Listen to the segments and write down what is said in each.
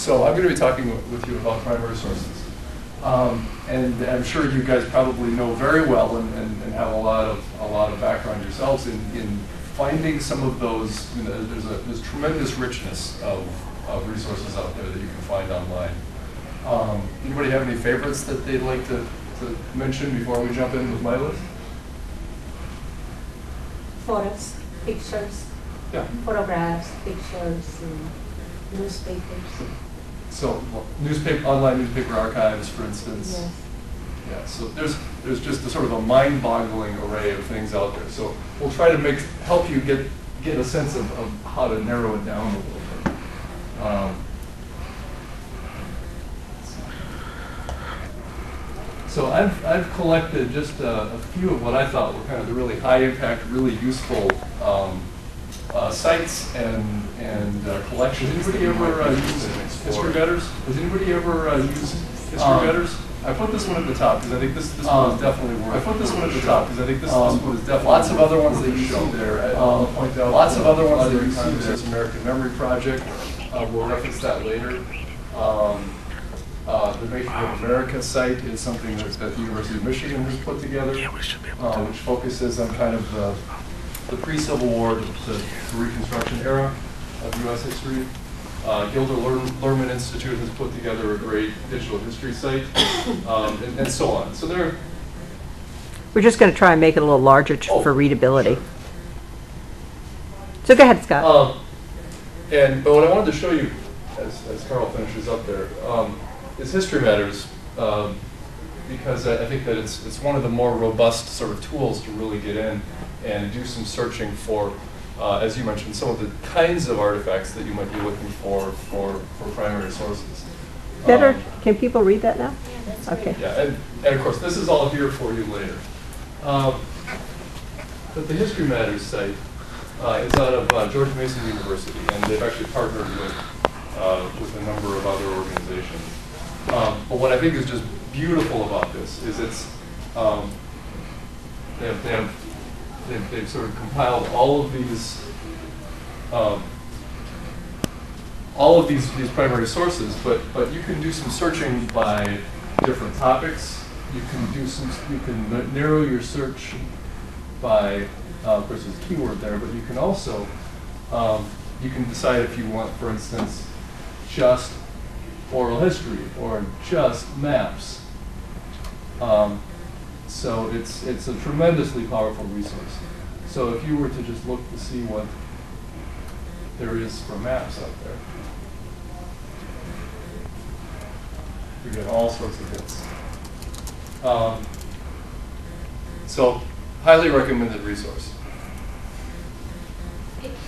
So I'm going to be talking with you about primary sources. And I'm sure you guys probably know very well and have a lot of background yourselves in finding some of those. You know, there's tremendous richness of resources out there that you can find online. Anybody have any favorites that they'd like to mention before we jump in with my list? Photos, pictures, Yeah. photographs, pictures, newspapers. So online newspaper archives, for instance. Yes. Yeah, so there's just a sort of a mind-boggling array of things out there. So we'll try to help you get a sense of how to narrow it down a little bit. So I've collected just a few of what I thought were kind of the really high-impact, really useful sites and collections. Anybody ever use history gutters? Does anybody ever use history gutters? I put this one at the top because I think this one is definitely worth. I put this one at the top because I think this one is definitely. Lots of other ones that you see there. I'll point out. Lots of other ones that you see there. This American Memory Project. We'll reference that later. The Making of America site is something that the University of Michigan has put together, which focuses on kind of the pre-Civil War to the Reconstruction era of U.S. history. Gilder Lehrman Institute has put together a great digital history site, and so on. So we're just going to try and make it a little larger for readability. Sure. So go ahead, Scott. But what I wanted to show you, as Carl finishes up there, is History Matters, because I think that it's one of the more robust sort of tools to really get in and do some searching for, as you mentioned, some of the kinds of artifacts that you might be looking for primary sources. Better, can people read that now? Yeah, that's okay. Yeah, and of course, this is all here for you later. But the History Matters site is out of George Mason University, and they've actually partnered with a number of other organizations. But what I think is just beautiful about this is they've sort of compiled all of these primary sources, but you can do some searching by different topics. You can narrow your search by of course there's a keyword there, but you can also you can decide if you want, for instance, just oral history or just maps. So it's a tremendously powerful resource. So if you were to just look to see what there is for maps out there, you get all sorts of hits. So highly recommended resource.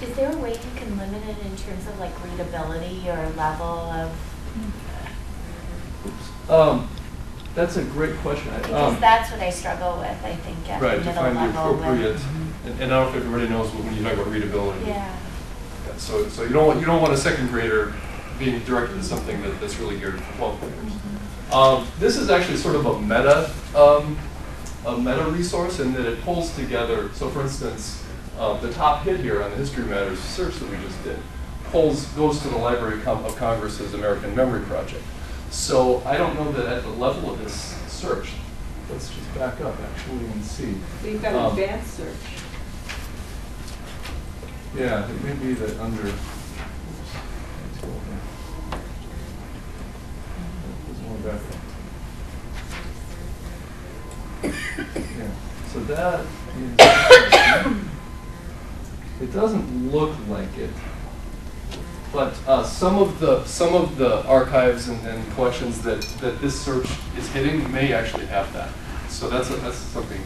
Is there a way you can limit it in terms of like readability or level of? That's a great question. Because that's what I struggle with, I think, at right, the to middle find the level. appropriate, and I don't know if everybody knows when you talk about readability. Yeah. Yeah, so you don't want a second grader being directed to something that's really geared for 12th graders. This is actually sort of a meta resource in that it pulls together. So, for instance, the top hit here on the History Matters search that we just did goes to the Library of Congress's American Memory Project. So I don't know that at the level of this search. Let's just back up actually and see. So you've got advanced search. Yeah, it may be that under. Yeah, so that is, it doesn't look like it, but some of the archives and collections that this search is hitting may actually have that. So that's something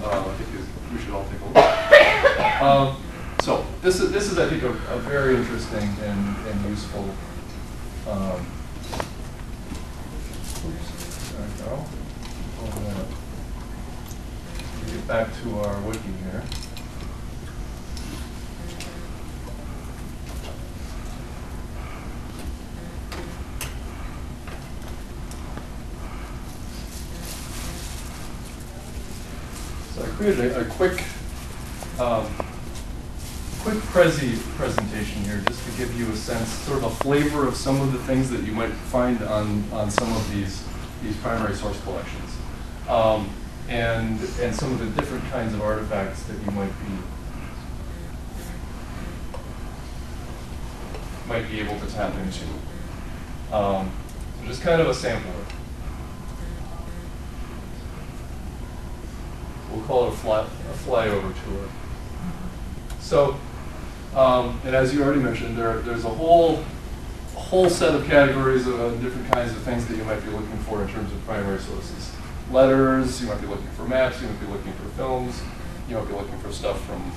I think we should all take a look at. So this is I think a very interesting and useful. There we go. Get back to our wiki here. So I created a quick quick presentation here, just to give you a sense, sort of a flavor of some of the things that you might find on some of these primary source collections, and some of the different kinds of artifacts that you might be able to tap into. So just kind of a sampler. We'll call it a flyover tour. So, and as you already mentioned, there's a whole set of categories of different kinds of things that you might be looking for in terms of primary sources. Letters, you might be looking for maps, you might be looking for films, you might be looking for stuff from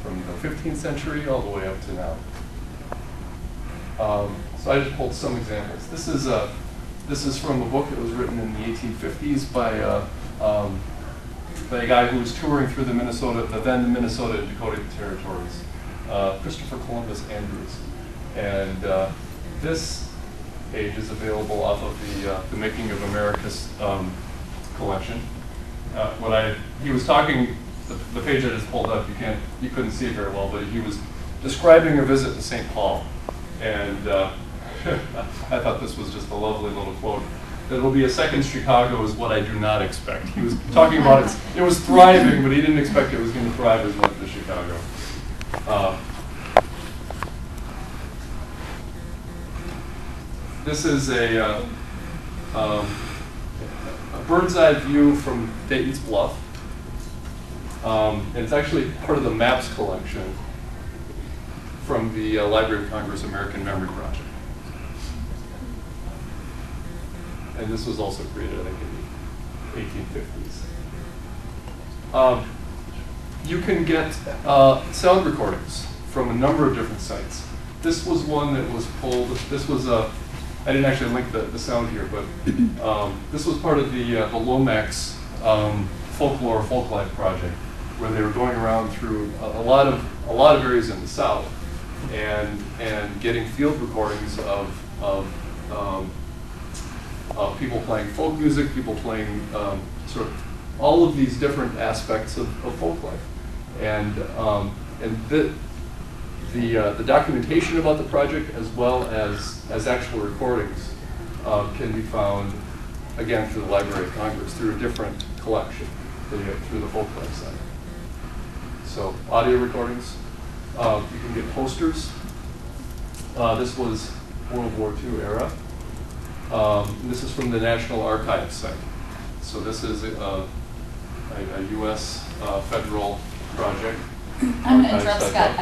the 15th century all the way up to now. So I just pulled some examples. This is from a book that was written in the 1850s by a guy who was touring through the then Minnesota and Dakota territories, Christopher Columbus Andrews. And this page is available off of the Making of America's collection. He was talking, the page I just pulled up, you couldn't see it very well, but he was describing a visit to St. Paul. And I thought this was just a lovely little quote. It'll be a second Chicago is what I do not expect. He was talking about it was thriving, but he didn't expect it was going to thrive as much as Chicago. This is a bird's eye view from Dayton's Bluff. And it's actually part of the maps collection from the Library of Congress American Memory Project. And this was also created, I think, in the 1850s. You can get sound recordings from a number of different sites. This was one that was pulled. This was I didn't actually link the sound here, but this was part of the Lomax folklore folklife project, where they were going around through a lot of areas in the South and getting field recordings of people playing folk music, people playing sort of all of these different aspects of folk life, and the documentation about the project as well as actual recordings can be found again through the Library of Congress through a different collection through the folk life site. So audio recordings, you can get posters. This was World War II era. This is from the National Archives site. So this is a U.S. Federal project. I'm going to interrupt Scott.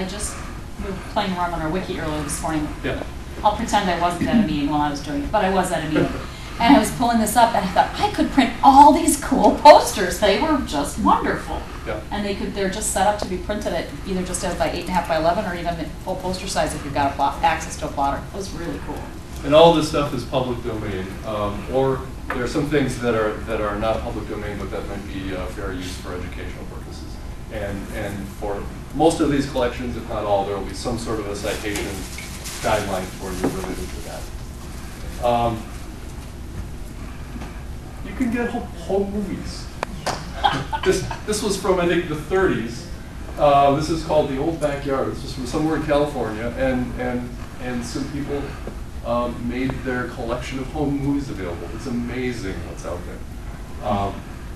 We were playing around on our wiki earlier this morning. Yeah. I'll pretend I wasn't at a meeting while I was doing it, but I was at a meeting. And I was pulling this up, and I thought, I could print all these cool posters. They were just wonderful. Yeah. And they're just set up to be printed at either just as by 8.5 by 11 or even full poster size if you've got access to a plotter. It was really cool. And all this stuff is public domain, or there are some things that are not public domain, but that might be fair use for educational purposes. And for most of these collections, if not all, there will be some sort of a citation guideline for you related to that. You can get home movies. This was from, I think, the 30s. This is called The Old Backyard. This was from somewhere in California, and some people made their collection of home movies available. It's amazing what's out there.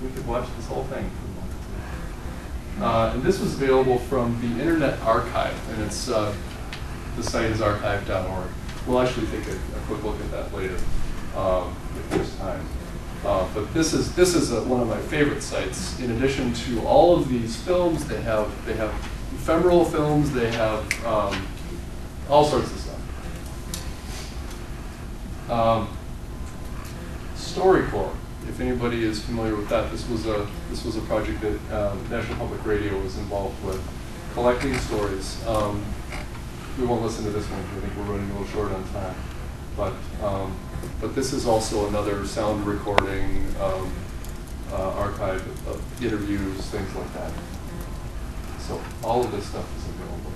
We could watch this whole thing. And this was available from the Internet Archive, and it's the site is archive.org. We'll actually take a quick look at that later if there's time. But this is one of my favorite sites. In addition to all of these films, they have ephemeral films. They have all sorts of stuff. StoryCorps, if anybody is familiar with that, this was a project that National Public Radio was involved with, collecting stories. We won't listen to this one because I think we're running a little short on time. But this is also another sound recording archive of interviews, things like that. So all of this stuff is available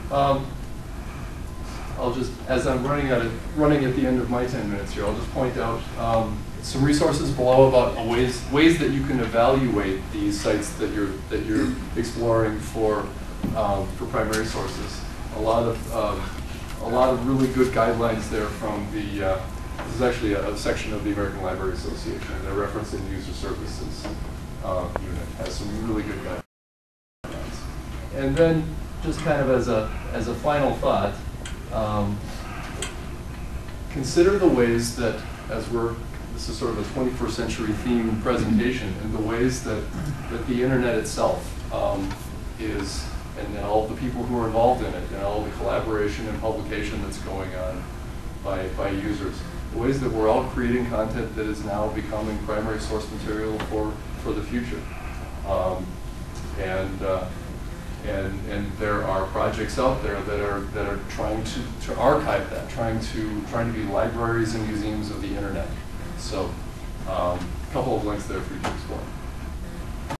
there. I'll just, as I'm running at the end of my 10 minutes here, I'll just point out some resources below about ways that you can evaluate these sites that you're exploring for primary sources. A lot of really good guidelines there from the. This is actually a section of the American Library Association. They're referencing user services unit has some really good guidelines. And then, just kind of as a final thought, consider the ways that this is sort of a 21st century theme presentation, and the ways that the internet itself is, and all the people who are involved in it, and all the collaboration and publication that's going on by users. The ways that we're all creating content that is now becoming primary source material for the future. And there are projects out there that are trying to archive that, trying to be libraries and museums of the internet. So, a couple of links there for you to explore.